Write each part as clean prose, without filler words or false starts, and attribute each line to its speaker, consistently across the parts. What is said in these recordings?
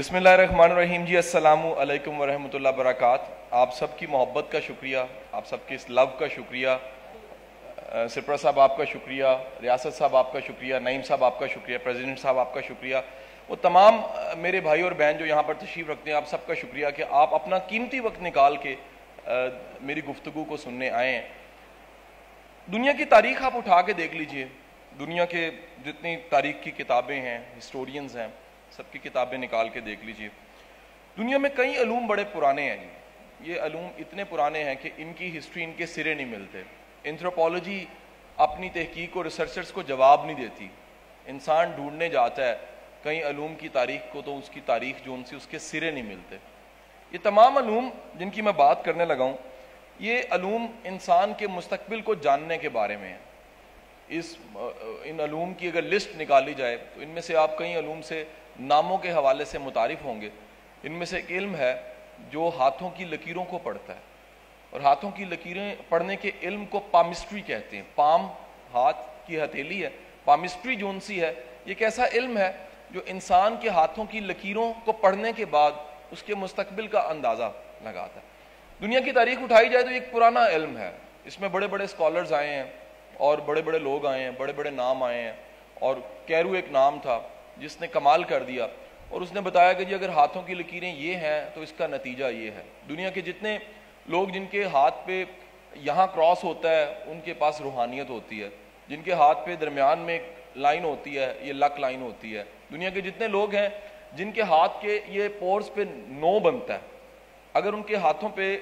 Speaker 1: بسم اللہ الرحمن الرحیم جی، السلام علیکم ورحمۃ اللہ وبرکاتہ۔ آپ سب کی محبت کا شکریہ، آپ سب کے اس لو کا شکریہ، سپرا صاحب آپ کا شکریہ، ریاست صاحب آپ کا شکریہ، نعیم صاحب آپ کا شکریہ، پریزیڈنٹ صاحب آپ کا شکریہ، وہ تمام میرے بھائی اور بہن جو یہاں پر تشریف رکھتے ہیں، آپ سب کا شکریہ کہ آپ اپنا قیمتی وقت نکال کے میری گفتگو کو سننے آئے ہیں۔ دنیا کی تاریخ آپ اٹھا کے دیکھ لیجئے، دنیا کے جتنی تاریخ کی کتابیں ہیں، ہسٹورینز ہیں، سب کی کتابیں نکال کے دیکھ لیجئے۔ دنیا میں کئی علوم بڑے پرانے ہیں جی، یہ علوم اتنے پرانے ہیں کہ ان کی ہسٹری ان کے سرے نہیں ملتے۔ اینتھروپولوجی اپنی تحقیق اور ریسرچرز کو جواب نہیں دیتی، انسان ڈھونڈنے جاتا ہے کئی علوم کی تاریخ کو، تو اس کی تاریخ جو ان سے اس کے سرے نہیں ملتے۔ یہ تمام علوم جن کی میں بات کرنے لگا ہوں، یہ علوم انسان کے مستقبل کو جاننے کے بارے میں ہیں۔ ان علوم کی اگر لسٹ نکالی جائے تو ان میں سے آپ کئی علوم سے ناموں کے حوالے سے متعارف ہوں گے۔ ان میں سے ایک علم ہے جو ہاتھوں کی لکیروں کو پڑھتا ہے، اور ہاتھوں کی لکیریں پڑھنے کے علم کو پامسٹری کہتے ہیں۔ پام ہاتھ کی ہتھیلی ہے، پامسٹری جون سی ہے، یہ ایک ایسا علم ہے جو انسان کے ہاتھوں کی لکیروں کو پڑھنے کے بعد اس کے مستقبل کا اندازہ لگاتا ہے۔ دنیا کی تاریخ اٹھائی جائے تو ایک پرانا علم ہے، اس میں بڑے بڑے اسکالرز آئے ہیں اور بڑے بڑے لوگ آئے ہیں، بڑے بڑے نام آئے ہیں، اور کیرو ایک نام تھا جس نے کمال کر دیا، اور اس نے بتایا کہ جی اگر ہاتھوں کی لکیریں یہ ہیں تو اس کا نتیجہ یہ ہے۔ دنیا کے جتنے لوگ جن کے ہاتھ پہ یہاں کراس ہوتا ہے ان کے پاس روحانیت ہوتی ہے، جن کے ہاتھ پہ درمیان میں لائن ہوتی ہے یہ لک لائن ہوتی ہے۔ دنیا کے جتنے لوگ ہیں جن کے ہاتھ کے یہ پورز پہ نو بنتا ہے، اگر ان کے ہاتھوں پہ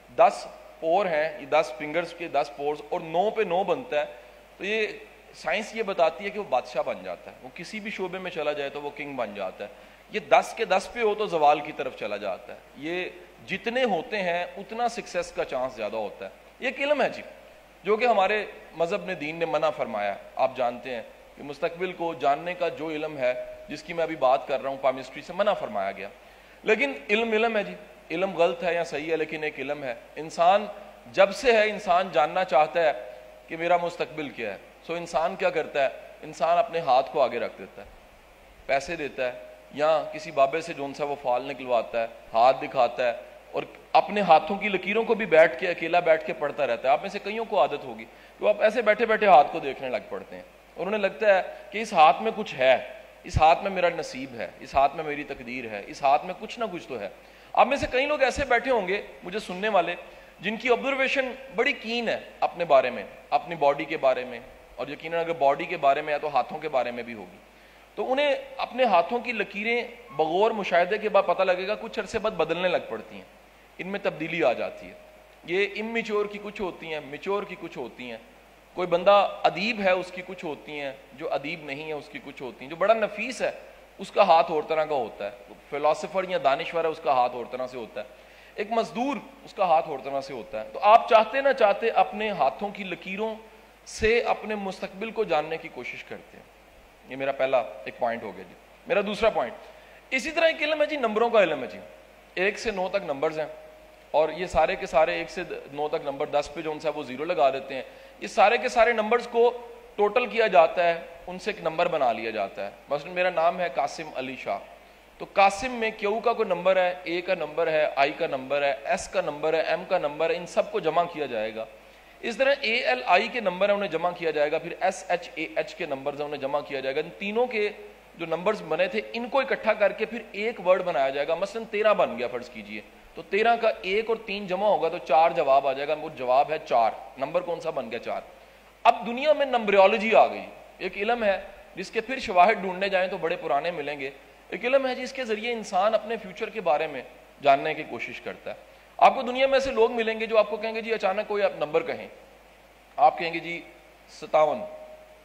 Speaker 1: 10 پور ہیں، یہ 10 فنگرز کے 10 پورز، اور 9 پہ 9 بنتا ہے، تو یہ سائنس یہ بتاتی ہے کہ وہ بادشاہ بن جاتا ہے، وہ کسی بھی شعبے میں چلا جائے تو وہ کنگ بن جاتا ہے۔ یہ 10 کے 10 پہ ہو تو زوال کی طرف چلا جاتا ہے۔ یہ جتنے ہوتے ہیں اتنا سکسیس کا چانس زیادہ ہوتا ہے۔ یہ ایک علم ہے جی جو کہ ہمارے مذہب نے، دین نے منع فرمایا۔ آپ جانتے ہیں کہ مستقبل کو جاننے کا جو علم ہے جس کی میں ابھی بات کر رہا ہوں، پامسٹری سے منع فرمایا گیا۔ لیکن علم ہے جی، علم غلط ہے یا صحیح ہے لیکن ایک علم ہے۔ انسان جب سے ہے انسان جاننا چاہتا ہے کہ میرا مستقبل کیا ہے، سو انسان کیا کرتا ہے، انسان اپنے ہاتھ کو آگے رکھ دیتا ہے، پیسے دیتا ہے یا کسی بابے سے جون سا وہ فال نکلواتا ہے، ہاتھ دکھاتا ہے، اور اپنے ہاتھوں کی لکیروں کو بھی بیٹھ کے اکیلا بیٹھ کے پڑھتا رہتا ہے۔ آپ میں سے کئیوں کو عادت ہوگی کہ وہ آپ ایسے بیٹھے بیٹھے ہاتھ کو دیکھنے لگ پڑتے ہیں، اور انہیں لگتا ہے کہ اس ہاتھ میں کچھ ہے، اس ہاتھ میں میرا نصیب ہے، اس ہاتھ میں میری تقدیر ہے، اس ہاتھ میں کچھ نہ کچھ تو ہے۔ آپ میں سے کئی لوگ ایسے بیٹھے ہوں گے مجھے سننے والے جن کی آبزرویشن بڑی کین ہے اپنے بارے میں، اپنی باڈی کے بارے میں، اور یقیناً اگر باڈی کے بارے میں ہے تو ہاتھوں کے بارے میں بھی ہوگی۔ تو انہیں اپنے ہاتھوں کی لکیریں بغور مشاہدے کے بعد پتہ لگے گا کچھ عرصے بعد بدلنے لگ پڑتی ہیں، ان میں تبدیلی آ جاتی ہے۔ یہ امیچور کی کچھ ہوتی ہیں، میچور کی کچھ ہوتی ہیں۔ کوئی بندہ ادیب ہے اس کی کچھ ہوتی ہیں، جو ادیب نہیں ہے اس کی کچھ ہوتی ہیں۔ جو بڑا نفیس ہے اس کا ہاتھ اور طرح کا ہوتا ہے، فلاسفر یا دانشور ہے اس کا ہاتھ اور طرح سے ہوتا ہے، ایک مزدور اس کا ہاتھ اور طرح سے ہوتا ہے۔ تو آپ چاہتے نہ چاہتے اپنے ہاتھوں کی لکیروں سے اپنے مستقبل کو جاننے کی کوشش کرتے ہیں۔ یہ میرا پہلا ایک پوائنٹ ہو گیا جی۔ میرا دوسرا پوائنٹ، اسی طرح ایک علم ہے جی، نمبروں کا علم ہے جی۔ 1 سے 9 تک نمبرز ہیں، اور یہ سارے کے سارے 1 سے 9 تک نمبر، 10 پہ جو ان سے وہ 0 لگا دیتے ہیں۔ یہ سارے کے سارے نمبرز کو ٹوٹل کیا جاتا ہے، ان سے ایک نمبر بنا لیا جاتا ہے۔ مثلا میرا نام ہے قاسم علی شاہ، تو قاسم میں کیو کا کوئی نمبر ہے، اے کا نمبر ہے، آئی کا نمبر ہے، ایس کا نمبر ہے، ایم کا نمبر ہے، ان سب کو جمع کیا جائے گا۔ اس طرح اے ایل آئی کے نمبر ہیں انہیں جمع کیا جائے گا، پھر ایس ایچ اے ایچ کے نمبرز ہیں انہیں جمع کیا جائے گا۔ ان تینوں کے جو نمبرز بنے تھے ان کو اکٹھا کر کے پھر ایک ورڈ بنایا جائے گا۔ مثلا 13 بن گیا فرض کیجئے، تو 13 کا 1 اور 3 جمع ہوگا تو 4 جواب آ جائے گا، وہ جواب ہے 4۔ نمبر کون سا بن گیا؟ 4۔ اب دنیا میں نمبریولوجی آ گئی، ایک علم ہے جس کے پھر شواہد ڈھونڈنے جائیں تو بڑے پرانے ملیں گے۔ ایک علم ہے جس کے ذریعے انسان اپنے فیوچر کے بارے میں جاننے کی کوشش کرتا ہے۔ آپ کو دنیا میں ایسے لوگ ملیں گے جو آپ کو کہیں گے جی اچانک کوئی آپ نمبر کہیں، آپ کہیں گے جی 57،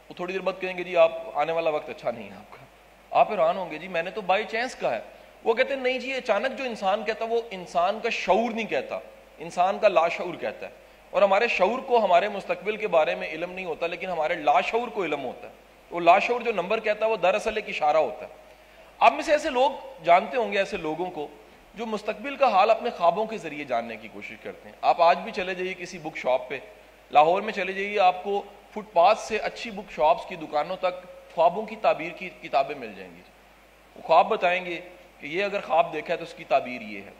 Speaker 1: وہ تھوڑی دیر بعد کہیں گے جی آپ آنے والا وقت اچھا نہیں ہے آپ کا۔ آپ حیران ہوں گے جی میں نے تو بائی چانس کہا ہے۔ وہ کہتے ہیں نہیں جی اچانک جو انسان کہتا وہ انسان کا شعور نہیں کہتا، انسان کا لاشعور کہتا ہے۔ اور ہمارے شعور کو ہمارے مستقبل کے بارے میں علم نہیں ہوتا، لیکن ہمارے لاشعور کو علم ہوتا ہے۔ وہ لاشعور جو نمبر کہتا ہے وہ دراصل ایک اشارہ ہوتا ہے۔ آپ میں سے ایسے لوگ جانتے ہوں گے ایسے لوگوں کو جو مستقبل کا حال اپنے خوابوں کے ذریعے جاننے کی کوشش کرتے ہیں۔ آپ آج بھی چلے جائیے کسی بک شاپ پہ، لاہور میں چلے جائیے، آپ کو فٹ پاتھ سے اچھی بک شاپس کی دکانوں تک خوابوں کی تعبیر کی کتابیں مل جائیں گی۔ وہ خواب بتائیں گے کہ کہ یہ اگر خواب دیکھا ہے تو اس کی تعبیر یہ ہے.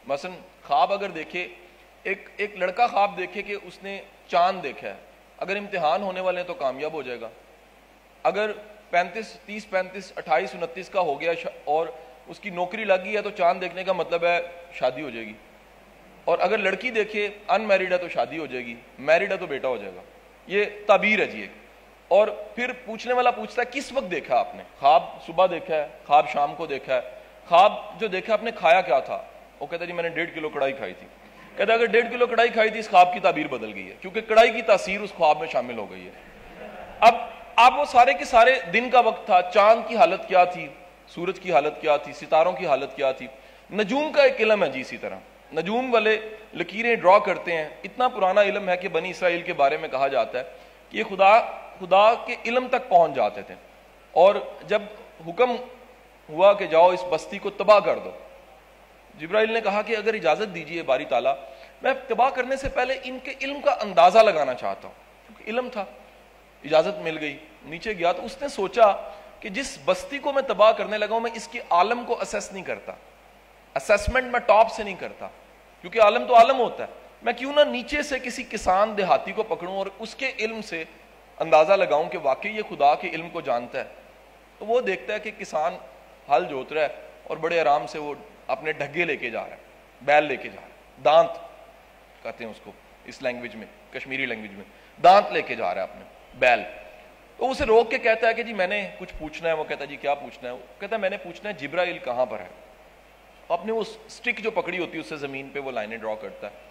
Speaker 1: مثلا خواب اگر دیکھے, ایک لڑکا خواب دیکھے کہ اس نے چاند دیکھا ہے, اگر امتحان ہونے والے ہیں تو کامیاب ہو جائے گا. اگر 35 30 35 28 29 کا ہو گیا اور اس کی نوکری لگ گئی ہے تو چاند دیکھنے کا مطلب ہے شادی ہو جائے گی. اور اگر لڑکی دیکھے ان میرڈ ہے تو شادی ہو جائے گی, میرڈ ہے تو بیٹا ہو جائے گا. یہ تعبیر ہے جی ایک. اور پھر پوچھنے والا پوچھتا ہے کس وقت دیکھا آپ نے خواب؟ صبح دیکھا ہے, خواب شام کو دیکھا ہے, خواب جو دیکھا آپ نے کھایا کیا تھا؟ وہ کہتا ہے جی میں نے 1.5 کلو کڑائی کھائی تھی. کہتا ہے اگر 1.5 کلو کڑائی کھائی تھی, اس خواب کی تعبیر بدل گئی ہے, کیونکہ کڑائی کی تاثیر اس خواب میں شامل ہو گئی ہے. اب آپ وہ سارے کے سارے دن کا وقت تھا, چاند کی حالت کیا تھی, سورج کی حالت کیا تھی, ستاروں کی حالت کیا تھی. نجوم کا ایک علم ہے جی, اسی طرح نجوم والے لکیریں ڈرا کرتے ہیں. اتنا پرانا علم ہے کہ بنی اسرائیل کے بارے میں کہا جاتا ہے کہ یہ خدا کے علم تک پہنچ جاتے تھے. اور جب حکم ہوا کہ جاؤ اس بستی کو تباہ کر دو, جبرائیل نے کہا کہ اگر اجازت دیجیے باری تعالیٰ, میں تباہ کرنے سے پہلے ان کے علم کا اندازہ لگانا چاہتا ہوں. کیونکہ علم تھا, اجازت مل گئی, نیچے گیا تو اس نے سوچا کہ جس بستی کو میں تباہ کرنے لگا ہوں میں اس کے عالم کو اسیس نہیں کرتا, اسیسمنٹ میں ٹاپ سے نہیں کرتا, کیونکہ عالم تو عالم ہوتا ہے. میں کیوں نہ نیچے سے کسی کسان دیہاتی کو پکڑوں اور اس کے علم سے اندازہ لگاؤں کہ واقعی یہ خدا کے علم کو جانتا ہے. تو وہ دیکھتا ہے کہ کسان ہل جوت رہا ہے اور بڑے آرام سے وہ اپنے ڈھگے لے کے جا رہا ہے, بیل لے کے جا رہا ہے, دانت کہتے ہیں اس کو اس لینگویج میں, کشمیری لینگویج میں دانت لے کے جا رہا ہے اپنے بیل. تو اسے روک کے کہتا ہے کہ جی میں نے کچھ پوچھنا ہے. وہ کہتا ہے جی کیا پوچھنا ہے؟ وہ کہتا ہے میں نے پوچھنا ہے جبرائیل کہاں پر ہے. اپنے وہ سٹک جو پکڑی ہوتی ہے اس سے زمین پہ وہ لائنیں ڈرا کرتا ہے,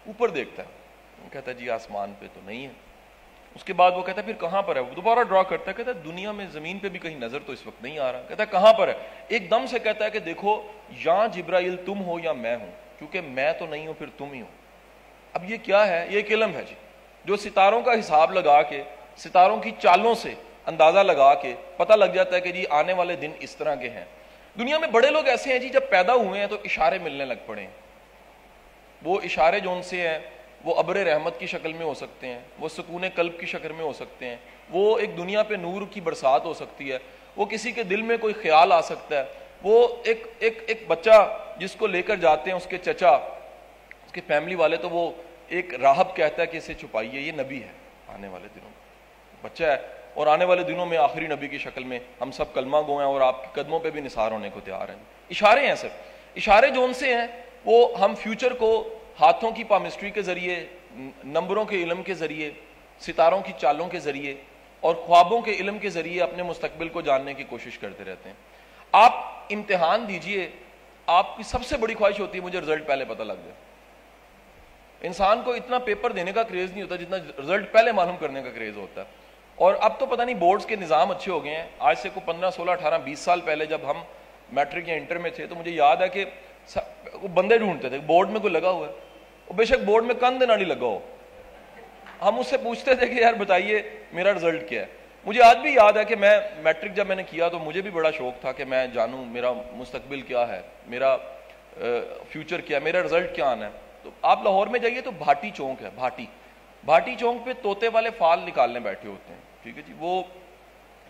Speaker 1: اوپر دیکھتا ہے, وہ کہتا ہے جی آسمان پہ تو نہیں ہے. اس کے بعد وہ کہتا ہے پھر کہاں پر ہے؟ وہ دوبارہ ڈرا کرتا ہے, کہتا ہے دنیا میں زمین پہ بھی کہیں نظر تو اس وقت نہیں آ رہا. کہتا ہے کہاں پر ہے؟ ایک دم سے کہتا ہے کہ دیکھو یا جبرائیل تم ہو یا میں ہوں, کیونکہ میں تو نہیں ہوں پھر تم ہی ہو. اب یہ کیا ہے؟ یہ ایک علم ہے جی, جو ستاروں کا حساب لگا کے, ستاروں کی چالوں سے اندازہ لگا کے پتہ لگ جاتا ہے کہ جی آنے والے دن اس طرح کے ہیں. دنیا میں بڑے لوگ ایسے ہیں جی جب پیدا ہوئے ہیں تو اشارے ملنے لگ پڑے ہیں. وہ اشارے جو ان سے ہیں وہ ابر رحمت کی شکل میں ہو سکتے ہیں, وہ سکون قلب کی شکل میں ہو سکتے ہیں, وہ ایک دنیا پہ نور کی برسات ہو سکتی ہے, وہ کسی کے دل میں کوئی خیال آ سکتا ہے. وہ ایک بچہ جس کو لے کر جاتے ہیں اس کے چچا, اس کے فیملی والے, تو وہ ایک راہب کہتا ہے کہ اسے چھپائیے, یہ نبی ہے آنے والے دنوں میں, بچہ ہے اور آنے والے دنوں میں آخری نبی کی شکل میں ہم سب کلمہ گو ہیں اور آپ کے قدموں پہ بھی نثار ہونے کو تیار ہیں. اشارے ہیں صرف, اشارے جو ان سے ہیں وہ ہم فیوچر کو ہاتھوں کی پامسٹری کے ذریعے, نمبروں کے علم کے ذریعے, ستاروں کی چالوں کے ذریعے اور خوابوں کے علم کے ذریعے اپنے مستقبل کو جاننے کی کوشش کرتے رہتے ہیں. آپ امتحان دیجئے, آپ کی سب سے بڑی خواہش ہوتی ہے مجھے رزلٹ پہلے پتہ لگ جائے. انسان کو اتنا پیپر دینے کا کریز نہیں ہوتا جتنا رزلٹ پہلے معلوم کرنے کا کریز ہوتا ہے. اور اب تو پتہ نہیں بورڈز کے نظام اچھے ہو گئے ہیں. آج سے کوئی 15 16 18 20 سال پہلے جب ہم میٹرک یا انٹر میں تھے تو مجھے یاد ہے کہ بندے ڈھونڈتے تھے بورڈ میں کوئی لگا ہوا ہے, بے شک بورڈ میں کند نہ نہیں لگا ہو, ہم اس سے پوچھتے تھے کہ یار بتائیے میرا رزلٹ کیا ہے. مجھے آج بھی یاد ہے کہ میں میٹرک جب میں نے کیا تو مجھے بھی بڑا شوق تھا کہ میں جانوں میرا مستقبل کیا ہے, میرا فیوچر کیا ہے, میرا رزلٹ کیا آنا ہے. تو آپ لاہور میں جائیے تو بھاٹی چونک ہے, بھاٹی چونک پہ طوطے والے فال نکالنے بیٹھے ہوتے ہیں, ٹھیک ہے جی. وہ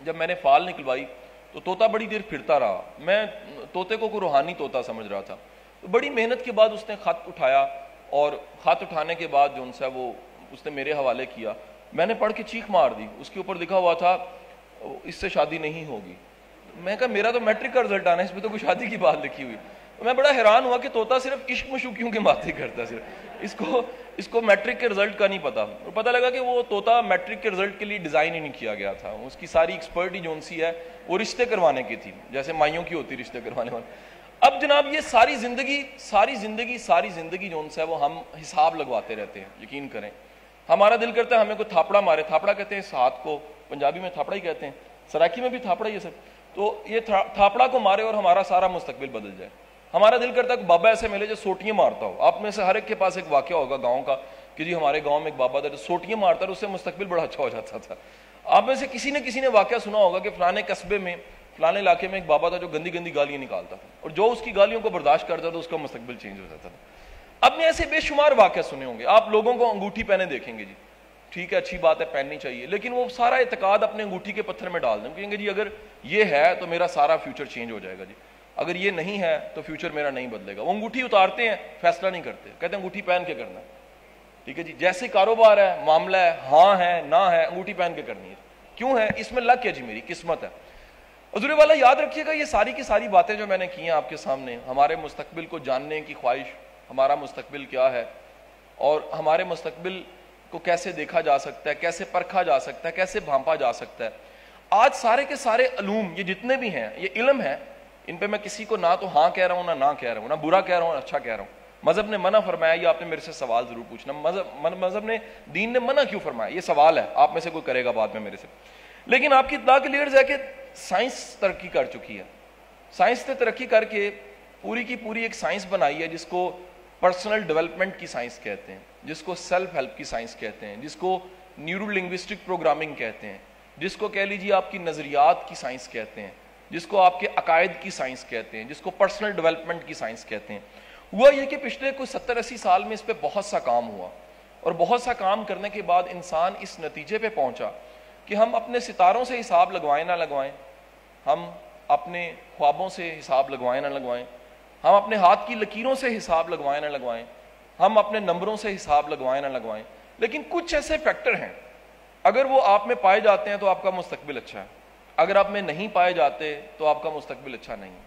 Speaker 1: جب میں نے فال نکلوائی تو طوطا بڑی دیر پھرتا رہا, میں طوطے کو کوئی روحانی طوطا سمجھ رہا تھا. تو بڑی محنت کے بعد اس نے خط اٹھایا اور خط اٹھانے کے بعد جو ان سے وہ اس نے میرے حوالے کیا, میں نے پڑھ کے چیخ مار دی. اس کے اوپر لکھا ہوا تھا اس سے شادی نہیں ہوگی. میں کہا میرا تو میٹرک کا رزلٹ آنا ہے, اس میں تو کوئی شادی کی بات لکھی ہوئی. میں بڑا حیران ہوا کہ طوطا صرف عشق مشوقیوں کی بات ہی کرتا ہے, صرف اس کو میٹرک کے رزلٹ کا نہیں پتا. اور پتہ لگا کہ وہ طوطا میٹرک کے رزلٹ کے لیے ڈیزائن ہی نہیں کیا گیا تھا. اس کی ساری ایکسپرٹی جو ان سی ہے وہ رشتے کروانے کی تھی, جیسے مائیوں کی ہوتی رشتے کروانے والی. اب جناب یہ ساری زندگی جو ان سے ہے وہ ہم حساب لگواتے رہتے ہیں. یقین کریں ہمارا دل کرتا ہے ہمیں کوئی تھاپڑا مارے, تھاپڑا کہتے ہیں اس ہاتھ کو, پنجابی میں تھاپڑا ہی کہتے ہیں, سرائکی میں بھی تھاپڑا ہی ہے سر. تو یہ تھاپڑا کو مارے اور ہمارا سارا مستقبل بدل جائے. ہمارا دل کرتا ہے کہ بابا ایسے ملے جو سوٹیاں مارتا ہو. آپ میں سے ہر ایک کے پاس ایک واقعہ ہوگا گاؤں کا کہ جی ہمارے گاؤں میں ایک بابا تھا جو سوٹیاں مارتا اور اس سے مستقبل بڑا اچھا ہو جاتا تھا. آپ میں سے کسی نے واقعہ سنا ہوگا کہ فلانے قصبے میں فلانے علاقے میں ایک بابا تھا جو گندی گالیاں نکالتا تھا اور جو اس کی گالیوں کو برداشت کرتا تھا اس کا مستقبل چینج ہو جاتا تھا. اب نے ایسے بے شمار واقعہ سنے ہوں گے. آپ لوگوں کو انگوٹھی پہنے دیکھیں گے, جی ٹھیک ہے اچھی بات ہے پہننی چاہیے, لیکن وہ سارا اعتقاد اپنے انگوٹھی کے پتھر میں ڈال دیں, کہیں گے جی اگر یہ ہے تو میرا سارا فیوچر چینج ہو جائے گا. جی اگر یہ نہیں ہے تو فیوچر میرا نہیں بدلے گا. وہ انگوٹھی اتارتے ہیں, فیصلہ نہیں کرتے, کہتے ہیں انگوٹھی پہن کے کرنا ہے. ٹھیک ہے جی, جیسے کاروبار ہے, معاملہ ہے, ہاں ہے نہ ہے, انگوٹھی پہن کے کرنی ہے. کیوں ہے؟ اس میں لک ہے جی, میری قسمت ہے. حضور والا یاد رکھیے گا, یہ ساری کی ساری باتیں جو میں نے کی ہیں آپ کے سامنے, ہمارے مستقبل کو جاننے کی خواہش, ہمارا مستقبل کیا ہے اور ہمارے مستقبل کو کیسے دیکھا جا سکتا ہے, کیسے پرکھا جا سکتا ہے, کیسے بھانپا جا سکتا ہے. آج سارے کے سارے علوم یہ جتنے بھی ہیں, یہ علم ہے, ان پہ میں کسی کو نہ تو ہاں کہہ رہا ہوں نہ کہہ رہا ہوں, نہ برا کہہ رہا ہوں نہ اچھا کہہ رہا ہوں. مذہب نے منع فرمایا, یہ آپ نے میرے سے سوال ضرور پوچھنا, مذہب نے, دین نے منع کیوں فرمایا, یہ سوال ہے, آپ میں سے کوئی کرے گا بعد میں میرے سے. لیکن آپ کی اطلاع کے لیے ہے کہ سائنس ترقی کر چکی ہے. سائنس نے ترقی کر کے پوری کی پوری ایک سائنس بنائی ہے جس کو پرسنل ڈیولپمنٹ کی سائنس کہتے ہیں, جس کو سیلف ہیلپ کی سائنس کہتے ہیں, جس کو نیورو لنگوسٹک پروگرامنگ کہتے ہیں, جس کو کہہ لیجیے آپ کی نظریات کی سائنس کہتے ہیں, جس کو آپ کے عقائد کی سائنس کہتے ہیں, جس کو پرسنل ڈیولپمنٹ کی سائنس کہتے ہیں. ہوا یہ کہ پچھلے کوئی 70-80 سال میں اس پہ بہت سا کام ہوا, اور بہت سا کام کرنے کے بعد انسان اس نتیجے پہ پہنچا کہ ہم اپنے ستاروں سے حساب لگوائیں نہ لگوائیں, ہم اپنے خوابوں سے حساب لگوائیں نہ لگوائیں, ہم اپنے ہاتھ کی لکیروں سے حساب لگوائیں نہ لگوائیں, ہم اپنے نمبروں سے حساب لگوائیں نہ لگوائیں, لیکن کچھ ایسے فیکٹر ہیں اگر وہ آپ میں پائے جاتے ہیں تو آپ کا مستقبل اچھا ہے, اگر آپ میں نہیں پائے جاتے تو آپ کا مستقبل اچھا نہیں ہے.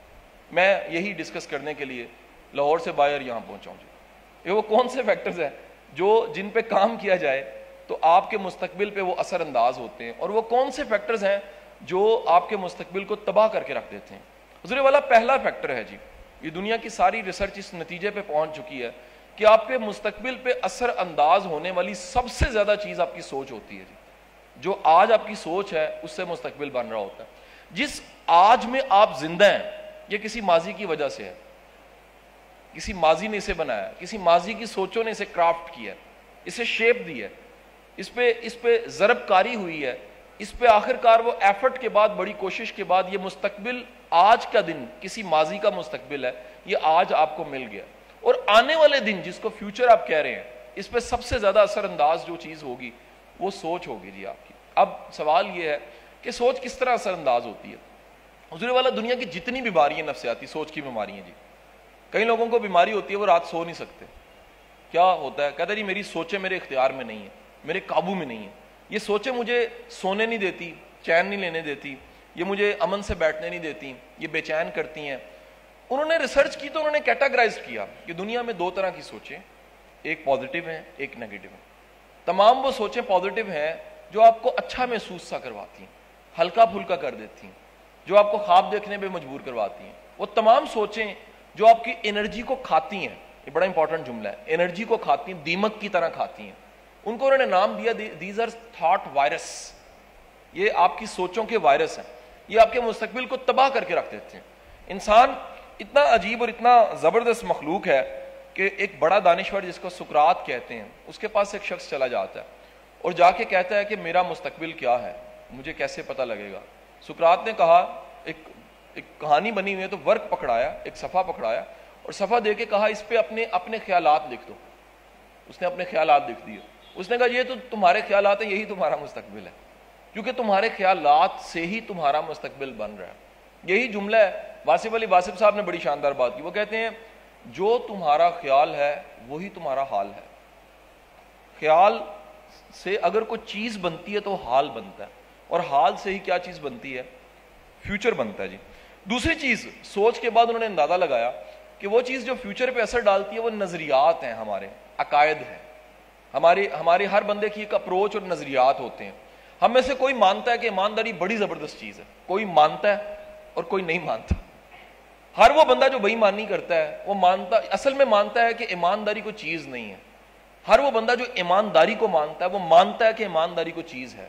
Speaker 1: میں یہی ڈسکس کرنے کے لیے لاہور سے باہر یہاں پہنچا ہوں جی. یہ وہ کون سے فیکٹرز ہیں جو جن پہ کام کیا جائے تو آپ کے مستقبل پہ وہ اثر انداز ہوتے ہیں, اور وہ کون سے فیکٹرز ہیں جو آپ کے مستقبل کو تباہ کر کے رکھ دیتے ہیں. حضور والا پہلا فیکٹر ہے جی, یہ دنیا کی ساری ریسرچ اس نتیجے پہ پہنچ چکی ہے کہ آپ کے مستقبل پہ اثر انداز ہونے والی سب سے زیادہ چیز آپ کی سوچ ہوتی ہے جی. جو آج آپ کی سوچ ہے اس سے مستقبل بن رہا ہوتا ہے. جس آج میں آپ زندہ ہیں یہ کسی ماضی کی وجہ سے ہے, کسی ماضی نے اسے بنایا, کسی ماضی کی سوچوں نے اسے کرافٹ کیا, اسے شیپ دی ہے, اس پہ ضرب کاری ہوئی ہے, اس پہ آخر کار وہ ایفرٹ کے بعد, بڑی کوشش کے بعد یہ مستقبل, آج کا دن کسی ماضی کا مستقبل ہے, یہ آج آپ کو مل گیا. اور آنے والے دن جس کو فیوچر آپ کہہ رہے ہیں, اس پہ سب سے زیادہ اثر انداز جو چیز ہوگی وہ سوچ ہوگی جی آپ کی. اب سوال یہ ہے کہ سوچ کس طرح اثر انداز ہوتی ہے. حضور والا دنیا کی جتنی بیماریاں نفسیاتی سوچ کی بیماری ہیں جی, کئی لوگوں کو بیماری ہوتی ہے وہ رات سو نہیں سکتے. کیا ہوتا ہے؟ کہتا ہے جی میری سوچیں میرے اختیار میں نہیں ہیں, میرے قابو میں نہیں ہیں, یہ سوچیں مجھے سونے نہیں دیتی, چین نہیں لینے دیتی, یہ مجھے امن سے بیٹھنے نہیں دیتی, یہ بے چین کرتی ہیں. انہوں نے ریسرچ کی تو انہوں نے کیٹاگرائز کیا کہ دنیا میں 2 طرح کی سوچیں, ایک پازیٹیو ہیں ایک نیگیٹو ہیں. تمام وہ سوچیں پازیٹیو ہیں جو آپ کو اچھا محسوس سا کرواتی ہیں, ہلکا پھلکا کر دیتی ہیں, جو آپ کو خواب دیکھنے پہ مجبور کرواتی ہیں. وہ تمام سوچیں جو آپ کی انرجی کو کھاتی ہیں, یہ بڑا امپورٹنٹ جملہ ہے, انرجی کو کھاتی ہیں, دیمک کی طرح کھاتی ہیں, ان کو انہوں نے نام دیا دیز آر تھاٹ وائرس. یہ آپ کی سوچوں کے وائرس ہیں, یہ آپ کے مستقبل کو تباہ کر کے رکھ دیتے ہیں. انسان اتنا عجیب اور اتنا زبردست مخلوق ہے کہ ایک بڑا دانشور جس کو سقراط کہتے ہیں, اس کے پاس ایک شخص چلا جاتا ہے اور جا کے کہتا ہے کہ میرا مستقبل کیا ہے, مجھے کیسے پتہ لگے گا. سقراط نے کہا, ایک کہانی بنی ہوئی ہے, تو ورق پکڑایا, ایک صفحہ پکڑایا اور صفحہ دے کے کہا اس پہ اپنے خیالات لکھ دو. اس نے اپنے خیالات لکھ دیے. اس نے کہا یہ تو تمہارے خیالات ہیں, یہی تمہارا مستقبل ہے, کیونکہ تمہارے خیالات سے ہی تمہارا مستقبل بن رہا ہے. یہی جملہ ہے. واصف علی واصف صاحب نے بڑی شاندار بات کی, وہ کہتے ہیں جو تمہارا خیال ہے وہی تمہارا حال ہے. خیال سے اگر کوئی چیز بنتی ہے تو حال بنتا ہے, اور حال سے ہی کیا چیز بنتی ہے؟ فیوچر بنتا ہے جی. دوسری چیز, سوچ کے بعد انہوں نے اندازہ لگایا کہ وہ چیز جو فیوچر پہ اثر ڈالتی ہے وہ نظریات ہیں, ہمارے عقائد ہیں, ہمارے ہر بندے کی ایک اپروچ اور نظریات ہوتے ہیں. ہم میں سے کوئی مانتا ہے کہ ایمانداری بڑی زبردست چیز ہے, کوئی مانتا ہے اور کوئی نہیں مانتا. ہر وہ بندہ جو بے ایمانی کرتا ہے وہ اصل میں مانتا ہے کہ ایمانداری کوئی چیز نہیں ہے. ہر وہ بندہ جو ایمانداری کو مانتا ہے وہ مانتا ہے کہ ایمانداری کوئی چیز ہے.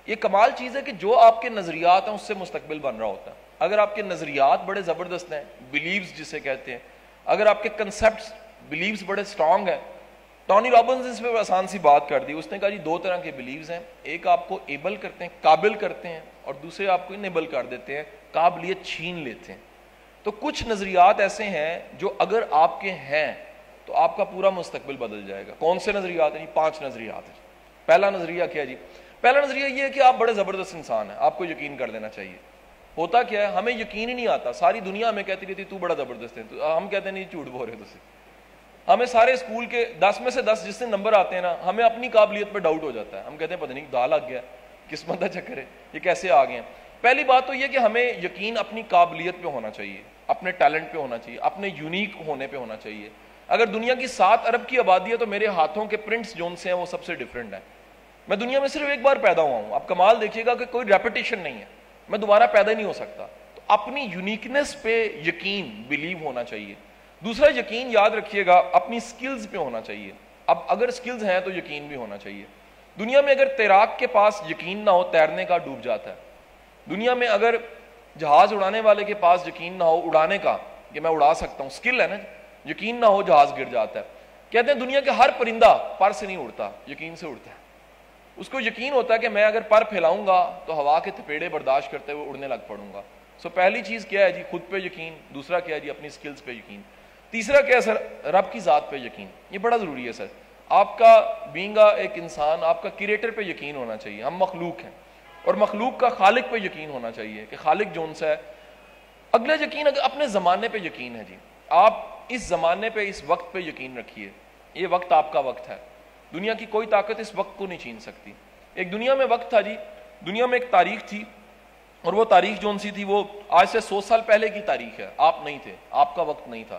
Speaker 1: یہ کمال چیز ہے کہ جو آپ کے نظریات ہیں اس سے مستقبل بن رہا ہوتا ہے. اگر آپ کے نظریات بڑے زبردست ہیں, بلیوز جسے کہتے ہیں, اگر آپ کے کنسپٹس بلیوز بڑے سٹرونگ ہیں. ٹونی رابنز نے اس پہ آسان سی بات کر دی. اس نے کہا جی 2 طرح کے بلیوز ہیں, ایک آپ کو ایبل کرتے ہیں, قابل کرتے ہیں, اور دوسرے آپ کو انیبل کر دیتے ہیں, قابلیت چھین لیتے ہیں. تو کچھ نظریات ایسے ہیں جو اگر آپ کے ہیں تو آپ کا پورا مستقبل بدل جائے گا. کون سے نظریات ہیں؟ 5 نظریات ہیں. پہلا نظریہ کیا جی؟ پہلا نظریہ یہ ہے کہ آپ بڑے زبردست انسان ہیں, آپ کو یقین کر لینا چاہیے. ہوتا کیا ہے, ہمیں یقین ہی نہیں آتا, ساری دنیا ہمیں کہتی رہتی تو بڑا زبردست ہے, تو ہم کہتے ہیں نہیں جھوٹ بول رہے تھے. ہمیں سارے اسکول کے 10 میں سے 10 جس سے نمبر آتے ہیں نا, ہمیں اپنی قابلیت پہ ڈاؤٹ ہو جاتا ہے, ہم کہتے ہیں پتہ نہیں دا لگ گیا, قسمت کا چکر ہے, یہ کیسے آ گئے ہیں. پہلی بات تو یہ کہ ہمیں یقین اپنی قابلیت پہ ہونا چاہیے, اپنے ٹیلنٹ پہ ہونا چاہیے, اپنے یونیک ہونے پہ ہونا چاہیے. اگر دنیا کی 7 ارب کی آبادی ہے تو میرے ہاتھوں کے پرنٹس جون سے ہیں وہ سب سے ڈفرینٹ ہیں. میں دنیا میں صرف ایک بار پیدا ہوا ہوں, آپ کمال دیکھیے گا کہ کوئی ریپیٹیشن نہیں ہے, میں دوبارہ پیدا ہی نہیں ہو سکتا. تو اپنی یونیکنیس پہ یقین, بلیو ہونا چاہیے. دوسرا یقین یاد رکھیے گا اپنی سکلز پہ ہونا چاہیے. اب اگر سکلز ہیں تو یقین بھی ہونا چاہیے. دنیا میں اگر تیراک کے پاس یقین نہ ہو تیرنے کا, ڈوب جاتا ہے. دنیا میں اگر جہاز اڑانے والے کے پاس یقین نہ ہو اڑانے کا کہ میں اڑا سکتا ہوں, سکل ہے نا, یقین نہ ہو جہاز گر جاتا ہے. کہتے ہیں دنیا کے ہر پرندہ پر سے نہیں اڑتا, یقین سے اڑتا ہے. اس کو یقین ہوتا ہے کہ میں اگر پر پھیلاؤں گا تو ہوا کے تھپیڑے برداشت کرتے ہوئے اڑنے لگ پڑوں گا. سو پہلی چیز کیا ہے جی, خود پہ یقین. دوسرا کیا ہے جی, اپنی سکلز پہ یقین. تیسرا کیا ہے سر, رب کی ذات پہ یقین. یہ بڑا ضروری ہے سر. آپ کا بینگ ایک انسان, آپ کا کریٹر پہ یقین ہونا چاہیے. ہم مخلوق ہیں اور مخلوق کا خالق پہ یقین ہونا چاہیے کہ خالق جون سا ہے. اگلا یقین اپنے زمانے پہ یقین ہے جی. آپ اس زمانے پہ, اس وقت پہ یقین رکھیے. یہ وقت آپ کا وقت ہے, دنیا کی کوئی طاقت اس وقت کو نہیں چھین سکتی. ایک دنیا میں وقت تھا جی, دنیا میں ایک تاریخ تھی, اور وہ تاریخ جون سی تھی وہ آج سے 100 سال پہلے کی تاریخ ہے. آپ نہیں تھے, آپ کا وقت نہیں تھا.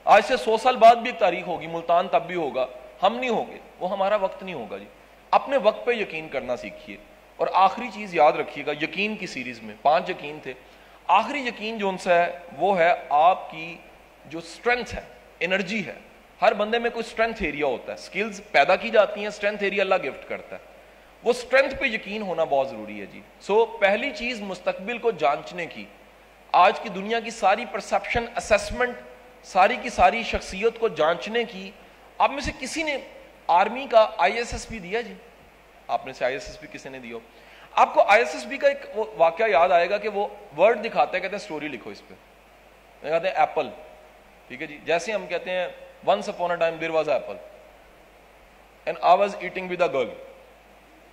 Speaker 1: آج سے 100 سال بعد بھی ایک تاریخ ہوگی, ملتان تب بھی ہوگا, ہم نہیں ہوں گے, وہ ہمارا وقت نہیں ہوگا جی. اپنے وقت پہ یقین کرنا سیکھیے. اور آخری چیز یاد رکھیے گا, یقین کی سیریز میں 5 یقین تھے. آخری یقین جون سا ہے وہ ہے آپ کی جو اسٹرینتھ ہے, انرجی ہے. ہر بندے میں کوئی اسٹرینتھ ایریا ہوتا ہے, سکلز پیدا کی جاتی ہیں, اسٹرینتھ ایریا اللہ گفٹ کرتا ہے. وہ اسٹرینتھ پہ یقین ہونا بہت ضروری ہے جی. سو پہلی چیز مستقبل کو جانچنے کی, آج کی دنیا کی ساری پرسپشن, اسیسمنٹ, ساری کی ساری شخصیت کو جانچنے کی. آپ میں سے کسی نے آرمی کا ISSB دیا جی؟ آپ میں سے ISSB کسی نے دیا ہو؟ آپ کو ISSB کا ایک واقعہ یاد آئے گا کہ وہ ورڈ دکھاتے ہیں, کہتے ہیں سٹوری لکھو اس پہ. کہتے ہیں ایپل, ٹھیک ہے جی. جیسے ہم کہتے ہیں once upon a time there was an apple and I was eating with a girl.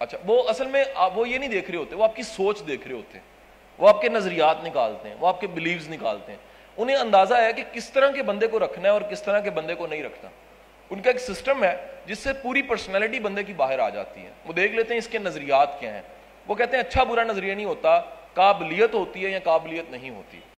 Speaker 1: اچھا, وہ اصل میں وہ یہ نہیں دیکھ رہے ہوتے, وہ آپ کی سوچ دیکھ رہے ہوتے ہیں, وہ آپ کے نظریات نکالتے ہیں, وہ آپ کے بلیوز نکالتے ہیں. انہیں اندازہ ہے کہ کس طرح کے بندے کو رکھنا ہے اور کس طرح کے بندے کو نہیں رکھنا. ان کا ایک سسٹم ہے جس سے پوری پرسنالٹی بندے کی باہر آ جاتی ہے. وہ دیکھ لیتے ہیں اس کے نظریات کیا ہیں. وہ کہتے ہیں اچھا برا نظریہ نہیں ہوتا, قابلیت ہوتی ہے یا قابلیت نہیں ہوتی.